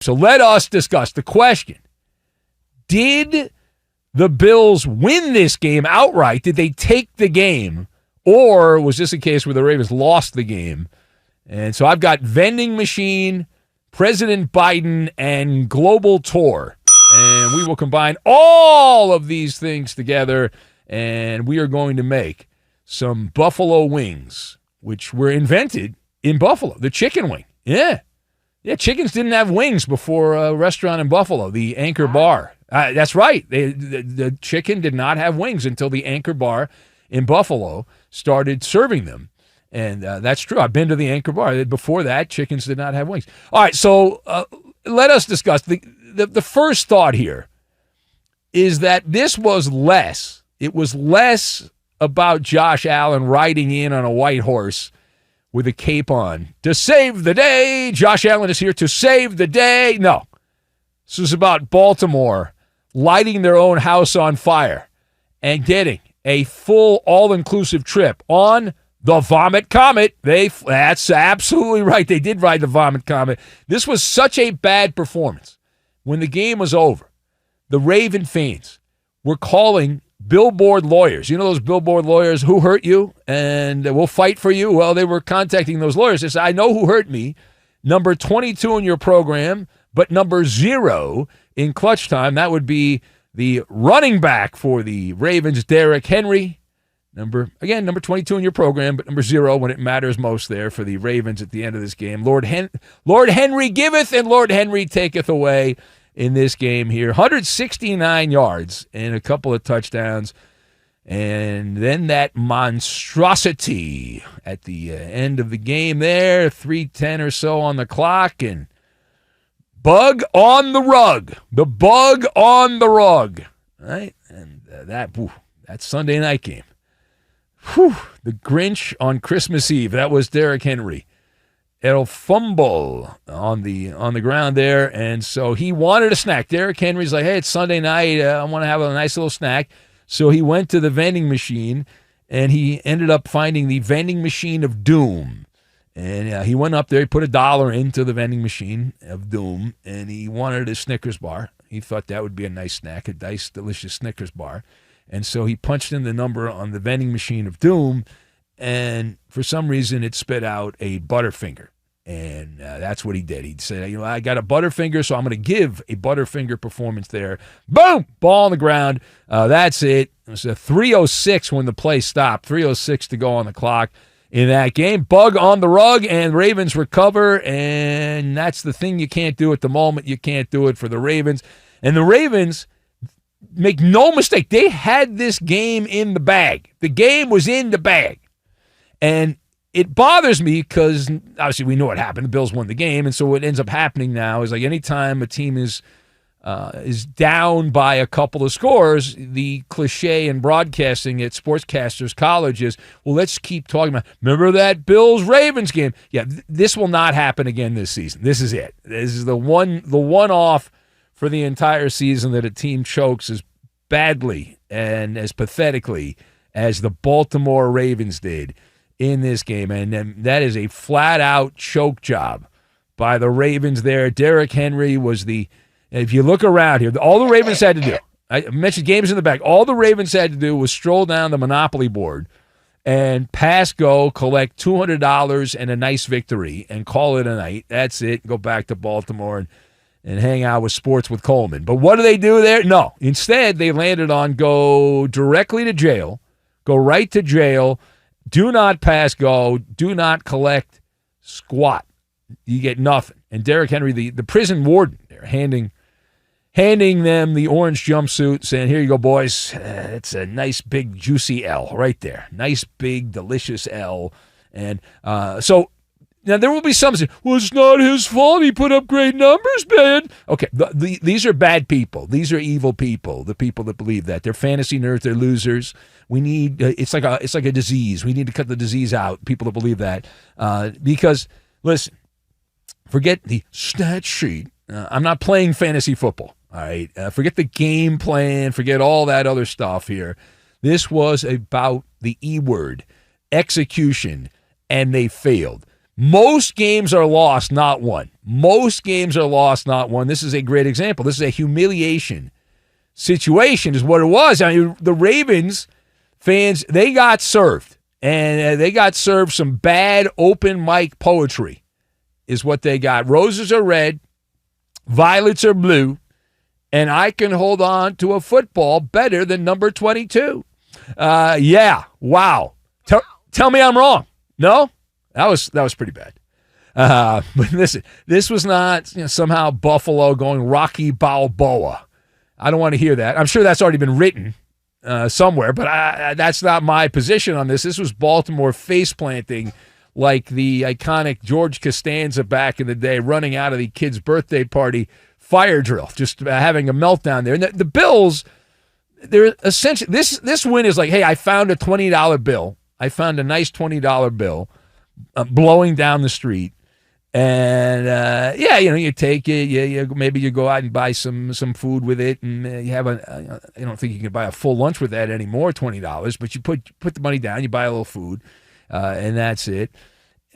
So let us discuss the question. Did the Bills win this game outright? Did they take the game? Or was this a case where the Ravens lost the game? And so I've got vending machine, President Biden, and global tour. And we will combine all of these things together, and we are going to make some buffalo wings, which were invented in Buffalo. The chicken wing. Yeah. Yeah, chickens didn't have wings before a restaurant in Buffalo, the Anchor Bar. That's right. The chicken did not have wings until the Anchor Bar in Buffalo started serving them. And that's true. I've been to the Anchor Bar. Before that, chickens did not have wings. All right, so let us discuss. The first thought here is that this was less. It was less about Josh Allen riding in on a white horse with a cape on to save the day. Josh Allen is here to save the day. No. This is about Baltimore lighting their own house on fire and getting a full all-inclusive trip on the Vomit Comet. That's absolutely right. They did ride the Vomit Comet. This was such a bad performance. When the game was over, the Raven fans were calling billboard lawyers. You know those billboard lawyers who hurt you and will fight for you? Well, they were contacting those lawyers. They said, I know who hurt me. Number 22 in your program, but number 0 in clutch time. That would be the running back for the Ravens, Derrick Henry. Number 22 in your program, but number 0 when it matters most there for the Ravens at the end of this game. Lord Henry giveth and Lord Henry taketh away in this game here. 169 yards and a couple of touchdowns. And then that monstrosity at the end of the game there, 3:10 or so on the clock, and bug on the rug. The bug on the rug. Right? And that Sunday night game. Whew, the Grinch on Christmas Eve. That was Derrick Henry. El Fumble on the ground there, and so he wanted a snack. Derrick Henry's like, hey, it's Sunday night. I want to have a nice little snack. So he went to the vending machine, and he ended up finding the vending machine of doom. And he went up there, he put $1 into the vending machine of doom, and he wanted a Snickers bar. He thought that would be a nice snack, a nice, delicious Snickers bar. And so he punched in the number on the vending machine of doom, and for some reason it spit out a Butterfinger. And that's what he did. He said, I got a Butterfinger, so I'm going to give a Butterfinger performance there. Boom! Ball on the ground. That's it. It was a 3:06 when the play stopped. 3:06 to go on the clock in that game. Bug on the rug, and Ravens recover, and that's the thing you can't do at the moment. You can't do it for the Ravens. And the Ravens, make no mistake, they had this game in the bag. The game was in the bag. And it bothers me because obviously we know what happened. The Bills won the game, and so what ends up happening now is like anytime a team is down by a couple of scores, the cliche in broadcasting at sportscasters' colleges, well, let's keep talking about, remember that Bills-Ravens game? Yeah, this will not happen again this season. This is it. This is the one-off for the entire season that a team chokes as badly and as pathetically as the Baltimore Ravens did in this game. And that is a flat-out choke job by the Ravens there. Derrick Henry was if you look around here, all the Ravens had to do, I mentioned games in the back, all the Ravens had to do was stroll down the Monopoly board and pass go, collect $200 and a nice victory, and call it a night. That's it. Go back to Baltimore and hang out with Sports with Coleman. But what do they do there? No. Instead, they landed on go directly to jail, go right to jail, do not pass go, do not collect squat. You get nothing. And Derrick Henry, the prison warden there, handing them the orange jumpsuit, saying, here you go, boys. It's a nice, big, juicy L right there. Nice, big, delicious L. And so now there will be some say, well, it's not his fault. He put up great numbers, man. Okay, these are bad people. These are evil people, the people that believe that. They're fantasy nerds. They're losers. We need it's like a disease. We need to cut the disease out, people that believe that. Because, listen, forget the stat sheet. I'm not playing fantasy football, all right? Forget the game plan. Forget all that other stuff here. This was about the E word, execution, and they failed. Most games are lost, not won. Most games are lost, not won. This is a great example. This is a humiliation situation is what it was. I mean, the Ravens fans, they got served. And they got served some bad open mic poetry is what they got. Roses are red, violets are blue, and I can hold on to a football better than number 22. Yeah, wow. Tell me I'm wrong. No? That was pretty bad. But listen, this was not somehow Buffalo going Rocky Balboa. I don't want to hear that. I'm sure that's already been written somewhere, but that's not my position on this. This was Baltimore face planting like the iconic George Costanza back in the day, running out of the kid's birthday party fire drill, just having a meltdown there. And the Bills, they're essentially this win is like, hey, I found a $20 bill. I found a nice $20 bill blowing down the street. And you take it. Maybe you go out and buy some food with it, and you have I don't think you can buy a full lunch with that anymore. $20, but you put the money down, you buy a little food, and that's it.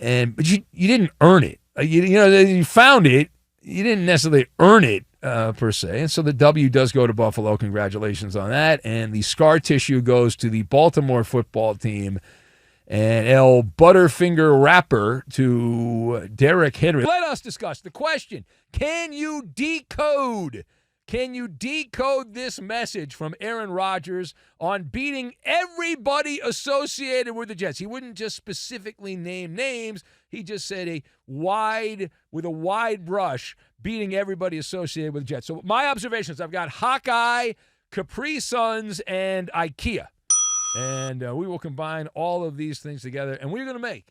But you didn't earn it. You found it. You didn't necessarily earn it per se. And so the W does go to Buffalo. Congratulations on that. And the scar tissue goes to the Baltimore football team. And El Butterfinger rapper to Derrick Henry. Let us discuss the question. Can you decode this message from Aaron Rodgers on beating everybody associated with the Jets? He wouldn't just specifically name names. He just said with a wide brush, beating everybody associated with the Jets. So my observations, I've got Hawkeye, Capri Suns, and IKEA. And we will combine all of these things together, and we're going to make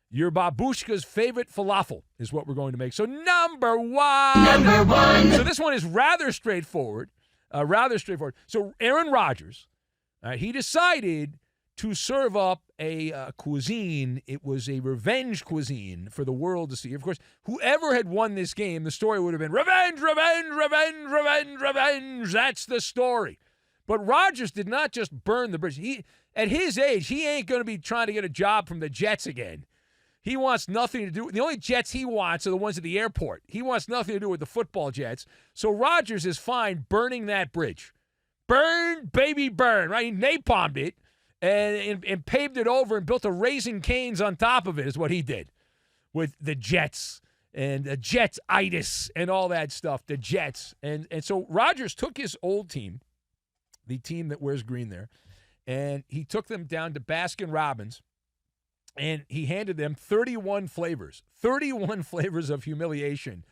your babushka's favorite falafel is what we're going to make. So number one. So this one is rather straightforward. So Aaron Rodgers, he decided to serve up a cuisine. It was a revenge cuisine for the world to see. Of course, whoever had won this game, the story would have been revenge, revenge, revenge, revenge, revenge. That's the story. But Rodgers did not just burn the bridge. At his age, he ain't going to be trying to get a job from the Jets again. He wants nothing to do. The only Jets he wants are the ones at the airport. He wants nothing to do with the football Jets. So Rodgers is fine burning that bridge. Burn, baby, burn, right? He napalmed it and paved it over and built a Raising Cane's on top of it is what he did with the Jets and the Jets-itis and all that stuff, the Jets. And so Rodgers took his old team, the team that wears green there, and he took them down to Baskin-Robbins, and he handed them 31 flavors of humiliation,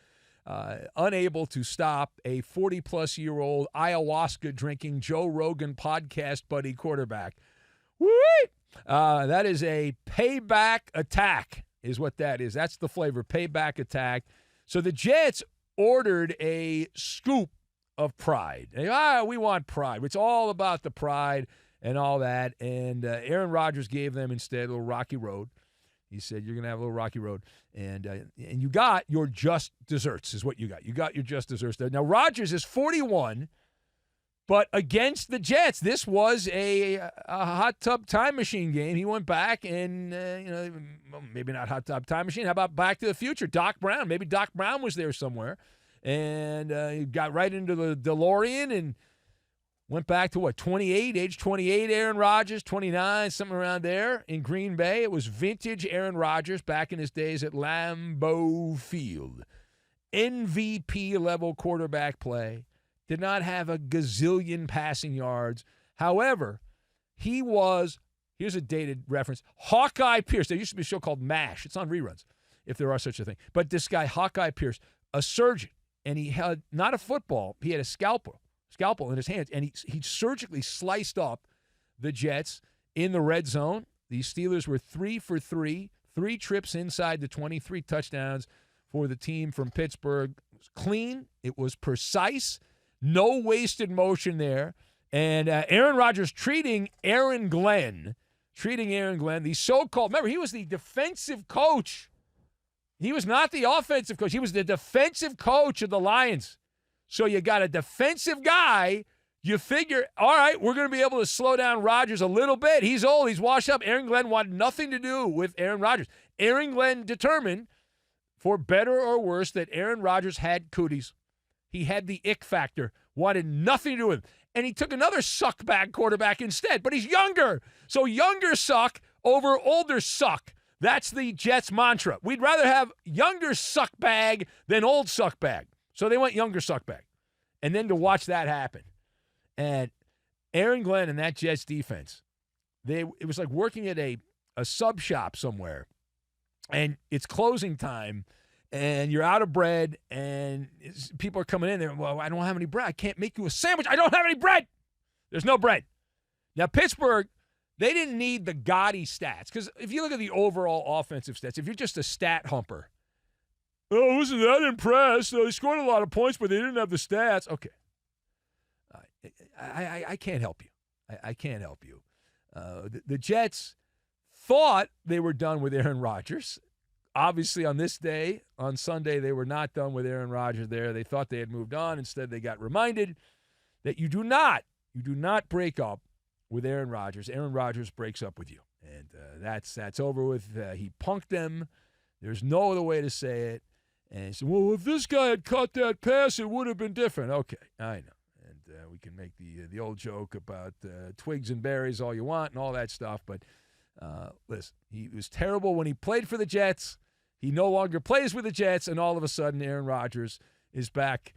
unable to stop a 40-plus-year-old ayahuasca-drinking Joe Rogan podcast buddy quarterback. Woo! That is a payback attack is what that is. That's the flavor, payback attack. So the Jets ordered a scoop of pride. We want pride. It's all about the pride and all that. And Aaron Rodgers gave them instead a little rocky road. He said, you're going to have a little rocky road. And you got your just desserts is what you got. You got your just desserts there. Now, Rodgers is 41, but against the Jets, this was a hot tub time machine game. He went back and, maybe not hot tub time machine. How about Back to the Future? Doc Brown. Maybe Doc Brown was there somewhere. And he got right into the DeLorean and went back to, age 28, Aaron Rodgers, 29, something around there in Green Bay. It was vintage Aaron Rodgers back in his days at Lambeau Field. MVP-level quarterback play. Did not have a gazillion passing yards. However, he was, here's a dated reference, Hawkeye Pierce. There used to be a show called MASH. It's on reruns, if there are such a thing. But this guy, Hawkeye Pierce, a surgeon. And he had not a football, he had a scalpel in his hands, and he surgically sliced up the Jets in the red zone. The Steelers were 3 for 3 trips inside the 23 touchdowns for the team from Pittsburgh. It was clean, it was precise, no wasted motion there. And Aaron Rodgers treating Aaron Glenn, the so-called, remember, he was the defensive coach. He was not the offensive coach. He was the defensive coach of the Lions. So you got a defensive guy You figure, all right, we're going to be able to slow down Rodgers a little bit. He's old. He's washed up. Aaron Glenn wanted nothing to do with Aaron Rodgers. Aaron Glenn determined, for better or worse, that Aaron Rodgers had cooties. He had the ick factor, wanted nothing to do with him. And he took another suck-bag quarterback instead, but he's younger. So younger suck over older suck. That's the Jets' mantra. We'd rather have younger suck-bag than old suck-bag. So they went younger suck-bag. And then to watch that happen. And Aaron Glenn and that Jets defense, it was like working at a sub shop somewhere, and it's closing time, and you're out of bread, and people are coming in there. Well, I don't have any bread. I can't make you a sandwich. I don't have any bread. There's no bread. Now, Pittsburgh, they didn't need the gaudy stats, because if you look at the overall offensive stats, if you're just a stat humper, oh, wasn't that impressed? They scored a lot of points, but they didn't have the stats. Okay. I can't help you. I can't help you. The Jets thought they were done with Aaron Rodgers. Obviously, on this day, on Sunday, they were not done with Aaron Rodgers there. They thought they had moved on. Instead, they got reminded that you do not break up with Aaron Rodgers. Aaron Rodgers breaks up with you. And that's over with. He punked them. There's no other way to say it. And he said, well, if this guy had caught that pass, it would have been different. Okay, I know. And we can make the old joke about twigs and berries all you want and all that stuff. But listen, he was terrible when he played for the Jets. He no longer plays with the Jets, and all of a sudden Aaron Rodgers is back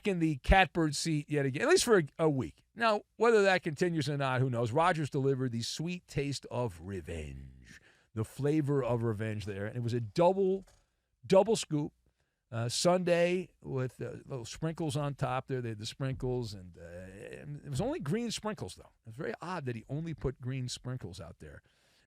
in the catbird seat yet again, at least for a week. Now, whether that continues or not, who knows? Rodgers delivered the sweet taste of revenge, the flavor of revenge there. And it was a double scoop. Sunday with little sprinkles on top there. They had the sprinkles, and it was only green sprinkles, though. It's very odd that he only put green sprinkles out there